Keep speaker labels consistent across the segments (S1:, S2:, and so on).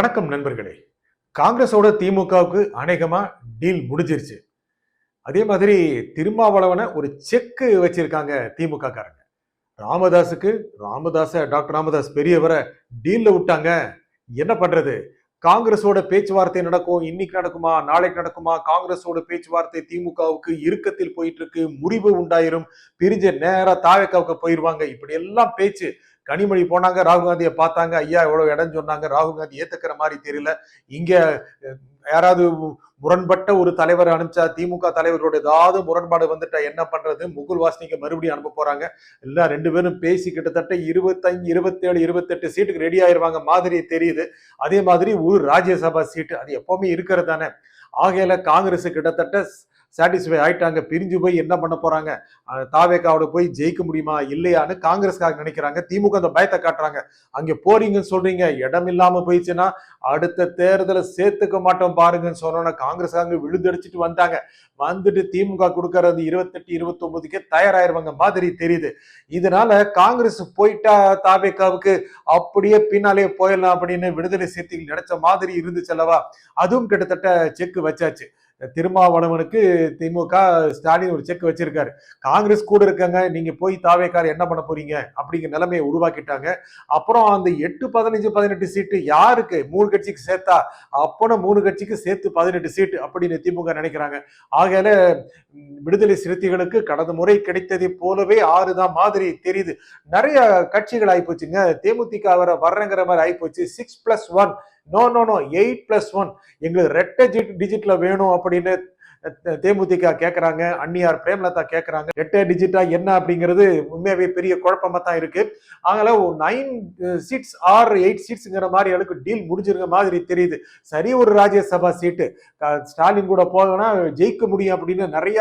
S1: வணக்கம் நண்பர்களே. காங்கிரஸோட திமுகவுக்கு அநேகமா டீல் முடிஞ்சிருச்சு. அதே மாதிரி திருமாவளவன ஒரு செக் வச்சிருக்காங்க திமுக காரங்க. டாக்டர் ராமதாஸ் பெரியவரை டீல்ல விட்டாங்க. என்ன பண்றது? காங்கிரஸோட பேச்சுவார்த்தை நடக்கும். இன்னைக்கு நடக்குமா, நாளைக்கு நடக்குமா? காங்கிரஸோட பேச்சுவார்த்தை திமுகவுக்கு இறுக்கத்தில் போயிட்டு இருக்கு. முறிவு உண்டாயிரும். பிரிஞ்ச நேரா தாவேக்காவுக்கு போயிருவாங்க. இப்படி எல்லாம் பேச்சு. கனிமொழி போனாங்க, ராகுல் காந்தியை பார்த்தாங்க. ஐயா எவ்வளவு இடம் சொன்னாங்க. ராகுல் காந்தி ஏத்துக்கிற மாதிரி தெரியல. இங்க யாராவது முரண்பட்ட ஒரு தலைவர் அனுப்பிச்சா, திமுக தலைவரோட ஏதாவது முரண்பாடு வந்துட்டா என்ன பண்றது? முகுல் வாஸ்னிக்கு மறுபடியும் அனுப்ப போறாங்க. எல்லாம் ரெண்டு பேரும் பேசி கிட்டத்தட்ட 25, 27, 28 சீட்டுக்கு ரெடி ஆயிருவாங்க மாதிரி தெரியுது. அதே மாதிரி ஒரு ராஜ்யசபா சீட்டு அது எப்பவுமே இருக்கிறது தானே. ஆகையில காங்கிரஸ் கிட்டத்தட்ட சாட்டிஸ்ஃபை ஆயிட்டாங்க. பிரிஞ்சு போய் என்ன பண்ண போறாங்க? தாவேக்காவோட போய் ஜெயிக்க முடியுமா இல்லையான்னு காங்கிரஸ்காக நினைக்கிறாங்க. திமுக அந்த பயத்தை காட்டுறாங்க. அங்க போறீங்கன்னு சொல்றீங்க, இடம் இல்லாம போயிடுச்சுன்னா அடுத்த தேர்தலை சேர்த்துக்க மாட்டோம் பாருங்கன்னு சொன்னோன்னா காங்கிரஸ்காரங்க விழுந்தடிச்சிட்டு வந்தாங்க. வந்துட்டு திமுக கொடுக்கறது 28, 29க்கே தயாராயிருவாங்க மாதிரி தெரியுது. இதனால காங்கிரஸ் போயிட்டா தாவேக்காவுக்கு அப்படியே பின்னாலே போயிடலாம் அப்படின்னு விடுதலை சிறுத்தைகள் நினைச்ச மாதிரி இருந்துச்சு அல்லவா? அதுவும் கிட்டத்தட்ட செக் வச்சாச்சு. திருமாவளவனுக்கு திமுக ஸ்டாலின் ஒரு செக் வச்சிருக்காரு. காங்கிரஸ் கூட இருக்காங்க, நீங்க போய் தாவேக்கார என்ன பண்ண போறீங்க அப்படிங்கிற நிலைமையை உருவாக்கிட்டாங்க. அப்புறம் அந்த 8, 15, 18 சீட்டு யாருக்கு? 3 கட்சிக்கு சேர்த்தா அப்போன 3 கட்சிக்கு சேர்த்து 18 சீட்டு அப்படின்னு திமுக நினைக்கிறாங்க. ஆகையால விடுதலை சிறுத்தைகளுக்கு கடந்த முறை கிடைத்ததை போலவே 6 தான் மாதிரி தெரியுது. நிறைய கட்சிகள் ஆயிப்போச்சுங்க. தேமுதிக வர்றங்கிற மாதிரி ஆயிப்போச்சு. 6+1 நோ 8+1 எங்களுக்கு ரெட்டை டிஜிட்ல வேணும் அப்படின்னு தேமுதிக கேட்கறாங்க. அன்னியார் பிரேமலதா கேட்கறாங்க. ரெட்டை டிஜிட்டா என்ன அப்படிங்கிறது உண்மையாவே பெரிய குழப்பமா தான் இருக்கு. அதனால 9 சீட்ஸ் ஆர் 8 சீட்ஸ்ங்கிற மாதிரி அளவுக்கு டீல் முடிஞ்சிருக்க மாதிரி தெரியுது. சரி, ஒரு ராஜ்யசபா சீட்டு ஸ்டாலின் கூட போகனா ஜெயிக்க முடியும் அப்படின்னு நிறைய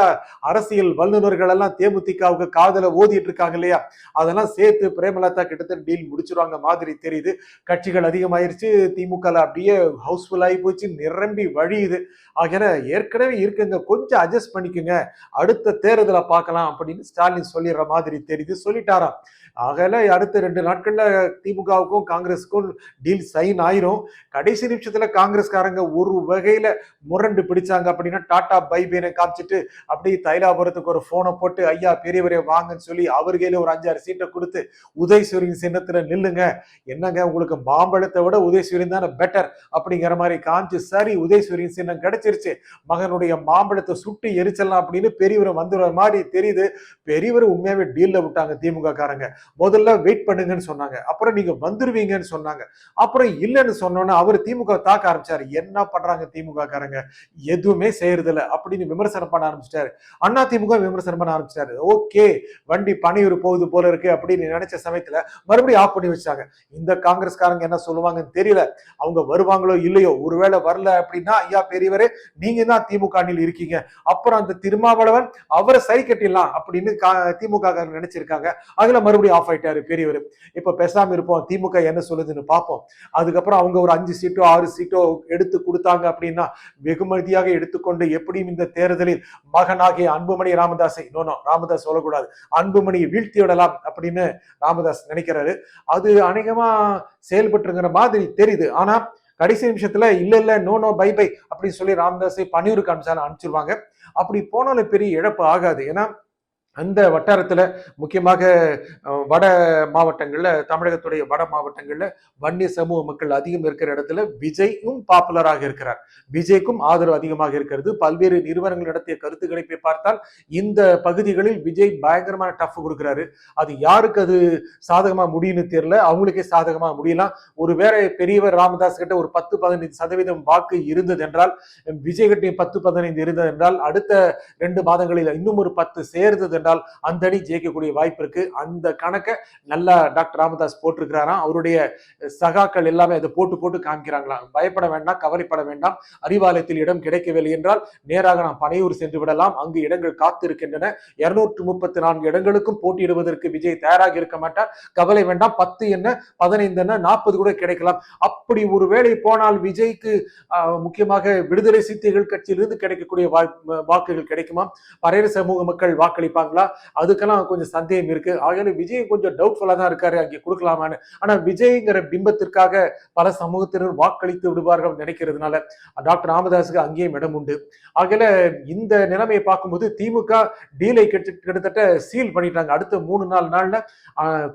S1: அரசியல் வல்லுநர்கள் எல்லாம் தேமுதிகவுக்கு காதல ஓதிட்டு இருக்காங்க இல்லையா? அதெல்லாம் சேர்த்து பிரேமலதா கிட்டத்தட்ட டீல் முடிச்சிருவாங்க மாதிரி தெரியுது. கட்சிகள் அதிகமாயிருச்சு. திமுக அப்படியே ஹவுஸ்ஃபுல் ஆகி போச்சு, நிரம்பி வழியுது. ஆகிய ஏற்கனவே இருக்குங்க, கொஞ்சம் அட்ஜஸ்ட் பண்ணிக்கோங்க, அடுத்த தேர்தலை பார்க்கலாம் அப்படின்னு ஸ்டாலின் சொல்லிடுற மாதிரி தெரியுது. சொல்லிட்டாராம். ஆகல அடுத்த 2 நாட்கள்ல திமுகவுக்கும் காங்கிரஸுக்கும் டீல் சைன் ஆயிரும். கடைசி நிமிஷத்துல காங்கிரஸ்காரங்க ஒரு வகையில முரண்டு பிடிச்சாங்க அப்படின்னா டாடா பைபேனை காமிச்சிட்டு அப்படியே தைலாபுரத்துக்கு ஒரு போனை போட்டு ஐயா பெரியவரே வாங்கன்னு சொல்லி அவர்களே ஒரு 5-6 சீட்டை கொடுத்து உதயசூரியன் சின்னத்துல நில்லுங்க, என்னங்க உங்களுக்கு மாம்பழத்தை விட உதயசூரியன் தானே பெட்டர் அப்படிங்கிற மாதிரி காமிச்சு சரி உதயசூரியன் சின்னம் கிடைச்சிருச்சு. மகனுடைய மாம்பழத்தை சுட்டு எரிச்சலாம் அப்படின்னு பெரியவர் வந்துடுற மாதிரி தெரியுது. பெரியவர் உண்மையாவே டீல்ல விட்டாங்க திமுக காரங்க. முதல்ல வெயிட் பண்ணுங்கன்னு சொன்னாங்க, அப்புறம் நீங்க வந்துருவீங்கன்னு சொன்னாங்க, அப்புறம் இல்லைன்னு சொன்னோன்னா அவர் திமுக தாக்க ஆரம்பிச்சாரு. என்ன பண்றாங்க திமுக காரங்க? எதுவுமே செய்யறதில்ல அப்படின்னு விமர்சனம் பண்ண ஆரம்பிச்சிட்டாரு. அண்ணா திமுக விமர்சனம் பண்ண ஆரம்பிச்சிட்டாரு. ஓகே, வண்டி பணியூர் போகுது போல இருக்கு அப்படின்னு நினைச்ச சமயத்துல மறுபடியும் ஆஃப் பண்ணி வச்சாங்க. இந்த காங்கிரஸ்காரங்க என்ன சொல்லுவாங்கன்னு தெரியல. அவங்க வருவாங்களோ இல்லையோ, ஒருவேளை வரல அப்படின்னா ஐயா பெரியவரே நீங்க தான் திமுக அணியில் இருக்கீங்க, அப்புறம் அந்த திருமாவளவன் அவரை சரி கட்டிடலாம் அப்படின்னு திமுக நினைச்சிருக்காங்க. அதுல மறுபடியும் ஆஃப் ஆயிட்டாரு பெரியவர். இப்ப பேசாம இருப்போம், திமுக என்ன சொல்லுதுன்னு பார்ப்போம். அதுக்கப்புறம் அவங்க ஒரு 5 சீட்டோ 6 சீட்டோ எடுத்து கொடுத்தாங்க அப்படின்னா வெகுமதியாக எடுத்துக்கொண்டு எப்படியும் இந்த தேர்தலில் மகனாகிய அன்புமணி ராமதாஸை ராமதாஸ் சொல்லக்கூடாது, அன்புமணியை வீழ்த்தி விடலாம் அப்படின்னு ராமதாஸ் நினைக்கிறாரு. அது அநேகமா செயல்பட்டுங்கிற மாதிரி தெரியுது. ஆனா கடைசி நிமிஷத்துல இல்ல நோ பை பை அப்படின்னு சொல்லி ராமதாஸை பணியூருக்கு அனுப்பிச்சிருவாங்க. அப்படி போனாலும் பெரிய இழப்பு ஆகாது. ஏன்னா அந்த வட்டாரத்துல முக்கியமாக வட மாவட்டங்கள்ல, தமிழகத்துடைய வட மாவட்டங்கள்ல வன்னிய சமூக மக்கள் அதிகம் இருக்கிற இடத்துல விஜயும் பாப்புலராக இருக்கிறார். விஜய்க்கும் ஆதரவு அதிகமாக இருக்கிறது. பல்வேறு நிறுவனங்கள் நடத்திய கருத்து கணிப்பை பார்த்தால் இந்த பகுதிகளில் விஜய் பயங்கரமான டஃப் கொடுக்கிறாரு. அது யாருக்கு அது சாதகமா முடியும்னு தெரியல, அவங்களுக்கே சாதகமா முடியலாம். ஒருவேளை பெரியவர் ராமதாஸ் கிட்ட ஒரு 10-15% வாக்கு இருந்தது என்றால், விஜய் கிட்ட 10-15 இருந்தது என்றால், அடுத்த 2 மாதங்களில் இன்னும் ஒரு 10 சேர்ந்தது என்றால் அந்த அணி ஜெயிக்கக்கூடிய வாய்ப்பு இருக்கு. அந்த கணக்கை நல்லா டாக்டர் ராமதாஸ் போட்டிருக்கிறாராம். அவருடைய சகாக்கள் எல்லாமே அதை போட்டு காமிக்கிறாங்களாம். பயப்பட வேண்டாம், கவலைப்பட வேண்டாம், அறிவாலயத்தில் இடம் கிடைக்கவில்லை என்றால் நேராக நாம் பனையூர் சென்று விடலாம், அங்கு இடங்கள் காத்திருக்கின்றன. 234 இடங்களுக்கும் போட்டியிடுவதற்கு விஜய் தயாராக இருக்க மாட்டார், கவலை வேண்டாம், 10 என்ன 15 என்ன 40 கூட கிடைக்கலாம். அப்படி ஒரு வேளை போனால் விஜய்க்கு முக்கியமாக விடுதலை சிறுத்தைகள் கட்சியிலிருந்து கிடைக்கக்கூடிய வாக்குகள் கிடைக்குமா? பறையர் சமூக மக்கள் வாக்களிப்பாங்க. கொடுப்பாங்களா, அதுக்கெல்லாம் கொஞ்சம் சந்தேகம் இருக்கு. ஆகையால விஜய் கொஞ்சம் டவுட்ஃபுல்லா தான் இருக்காரு அங்கே கொடுக்கலாமான்னு. ஆனா விஜய்ங்கிற பிம்பத்திற்காக பல சமூகத்தினர் வாக்களித்து விடுவார்கள் நினைக்கிறதுனால டாக்டர் ராமதாஸுக்கு அங்கேயும் இடம் உண்டு. ஆகையால இந்த நிலைமையை பார்க்கும்போது திமுக டீலை கிட்டத்தட்ட சீல் பண்ணிட்டாங்க. அடுத்த 3-4 நாள்ல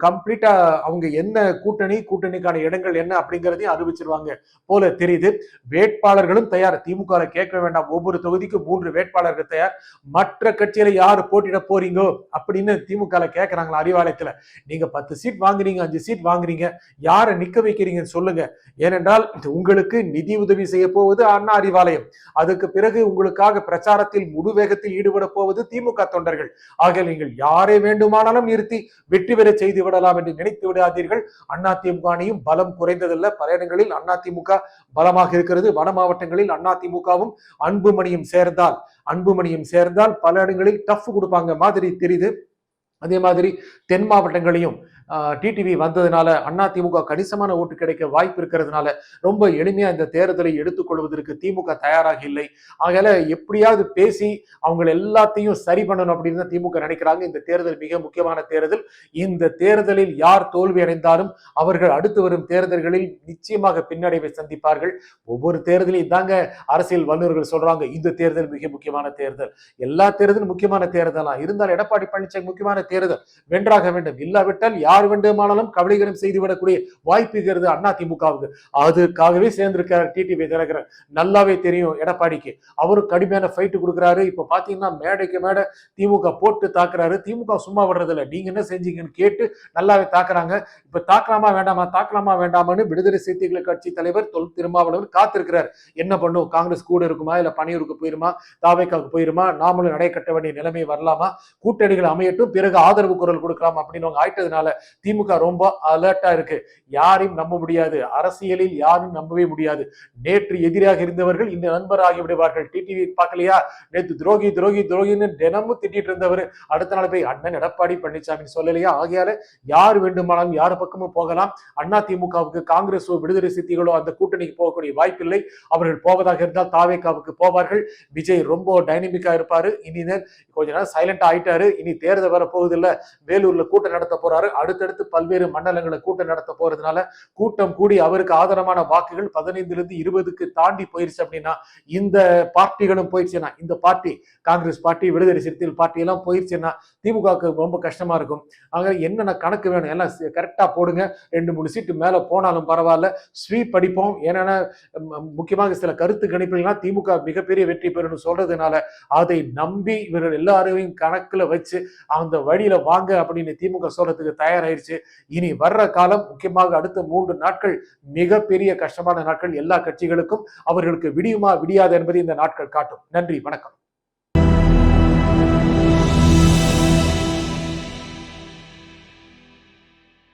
S1: கம்ப்ளீட்டா அவங்க என்ன கூட்டணிக்கான இடங்கள் என்ன அப்படிங்கறதையும் அறிவிச்சிருவாங்க போல தெரியுது. வேட்பாளர்களும் தயார். திமுக கேட்க வேண்டாம், ஒவ்வொரு தொகுதிக்கு 3 வேட்பாளர்கள் தயார். மற்ற கட்சியில யாரு போட்டியிட போறீங்கோ அப்படின்னு திமுக கேட்கறாங்களா அறிவாலயத்துல. நீங்க 10 சீட் வாங்குறீங்க, 5 சீட் வாங்குறீங்க, யாரை நிக்க வைக்கிறீங்கன்னு சொல்லுங்க. ஏனென்றால் உங்களுக்கு நிதி உதவி செய்ய போவது அண்ணா அறிவாலயம். அதுக்கு பிறகு உங்களுக்காக பிரச்சாரத்தில் முழு வேகத்தில் ஈடுபட போவது திமுக தொண்டர்கள். ஆக நீங்கள் யாரை வேண்டுமானாலும் நிறுத்தி வெற்றி பெற செய்து விடலாம் என்று நினைத்து விடாதீர்கள். அதிமுக அணியும் பலம் குறைந்ததல்ல. பல இடங்களில் அதிமுக பலமாக இருக்கிறது. வட மாவட்டங்களில் அதிமுகவும் அன்புமணியும் சேர்ந்தால் பல இடங்களில் டஃப் கொடுப்பாங்க மாதிரி தெரியுது. அதே மாதிரி தென் மாவட்டங்களையும் டிடிவி வந்ததுனால அதிமுக கணிசமான ஓட்டு கிடைக்க வாய்ப்பு இருக்கிறதுனால ரொம்ப எளிமையா இந்த தேர்தலை எடுத்துக்கொள்வதற்கு திமுக தயாராக இல்லை. ஆகையால எப்படியாவது பேசி அவங்க எல்லாத்தையும் சரி பண்ணணும் அப்படின்னு தான் திமுக நினைக்கிறாங்க. இந்த தேர்தல் மிக முக்கியமான தேர்தல். இந்த தேர்தலில் யார் தோல்வி அடைந்தாலும் அவர்கள் அடுத்து வரும் தேர்தல்களில் நிச்சயமாக பின்னடைவை சந்திப்பார்கள். ஒவ்வொரு தேர்தலையும் தாங்க அரசியல் வல்லுநர்கள் சொல்றாங்க, இந்த தேர்தல் மிக முக்கியமான தேர்தல். எல்லா தேர்தலும் முக்கியமான தேர்தலா இருந்தால் எடப்பாடி பழனிசாமி முக்கியமான தேர்தல் வென்றாக வேண்டும். இல்லாவிட்டால் யார் வேண்டுமானாலும் கபலீகரம் செய்துவிடக்கூடிய வாய்ப்பு இருக்கிறது அதிமுகவுக்கு. அதுக்காகவே சேர்ந்திருக்காரு டிடிவி தினகரன். நல்லாவே தெரியும் எடப்பாடிக்கு. அவரும் கடுமையான ஃபைட் கொடுக்கிறாரு. இப்ப பாத்தீங்கன்னா மேடைக்கு மேடை திமுக போட்டு தாக்குறாரு. திமுக சும்மா விடுறதில்ல. நீங்க என்ன செஞ்சீங்கன்னு கேட்டு நல்லாவே தாக்குறாங்க. இப்ப தாக்கலாமா வேண்டாமான்னு விடுதலை சிறுத்தைகள் கட்சி தலைவர் தொல் திருமாவளவன் காத்திருக்கிறார். என்ன பண்ணும், காங்கிரஸ் கூட இருக்குமா, இல்ல பணியூருக்கு போயிருமா, தாவேக்காவுக்கு போயிருமா, நாமளும் நடை கட்ட வேண்டிய நிலைமை வரலாமா, கூட்டணிகள் அமையட்டும், பிறகு ஆதரவு குரல் கொடுக்கலாம் அப்படின்னு ஆயிட்டதுனால திமுக ரொம்ப அலர்ட்டா இருக்கு. யாரையும் நம்ப முடியாது. அரசியலில் யாரும் நம்பவே முடியாது. நேற்று எதிராக இருந்தவர்கள் இன்று நண்பர் ஆகிவிடுவார்கள். டிடிவி பார்க்கலையா, நேற்று துரோகி துரோகி துரோகின்னு தினமும் திட்டிட்டு இருந்தவர் அடுத்த நாள் போய் அண்ணன் எடப்பாடி பழனிசாமி சொல்லலையா. ஆகையால யார் வேண்டுமானாலும் யார் பக்கமும் போகலாம். அதிமுகவுக்கு காங்கிரஸோ விடுதலை சிறுத்தைகளோ அந்த கூட்டணிக்கு போகக்கூடிய வாய்ப்பில்லை. அவர்கள் போவதாக இருந்தால் தாவேக்காவுக்கு போவார்கள். விஜய் ரொம்ப டைனமிக்கா இருப்பாரு. இனி கொஞ்ச நேரம் சைலண்டா ஆயிட்டாரு. இனி தேர்தல் வர போகுதில்ல, வேலூர்ல கூட்டம் நடத்த போறாரு. அடுத்தடுத்து பல்வேறு மண்டலங்களை கூட்டம் நடத்த போறதுனால கூட்டம் கூடி அவருக்கு ஆதரவான வாக்குகள் 15-20க்கு தாண்டி போயிருச்சு அப்படின்னா, இந்த பார்ட்டிகளும் போயிடுச்சுன்னா, இந்த பார்ட்டி காங்கிரஸ் பார்ட்டி விடுதலை சிறுத்தைகள் பார்ட்டி எல்லாம் போயிடுச்சுன்னா திமுகவுக்கு ரொம்ப கஷ்டமா இருக்கும். ஆக என்னென்ன கணக்கு வேணும் எல்லாம் கரெக்டா போடுங்க. 2-3 சீட்டு மேல போனாலும் பரவாயில்ல, ஸ்வீப் அடிப்போம். ஏன்னா முக்கியமாக சில கருத்து கணிப்புகள்லாம் திமுக மிகப்பெரிய வெற்றி பெறணும் சொல்றதுனால அதை நம்பி இவர்கள் எல்லாரையும் கணக்குல வச்சு அந்த வழியில வாங்க அப்படின்னு திமுக சொல்றதுக்கு தயாராயிருச்சு. இனி வர்ற காலம் முக்கியமாக அடுத்த 3 நாட்கள் மிகப்பெரிய கஷ்டமான நாட்கள் எல்லா கட்சிகளுக்கும். அவர்களுக்கு விடியுமா விடியாது என்பதை இந்த நாட்கள் காட்டும். நன்றி, வணக்கம்.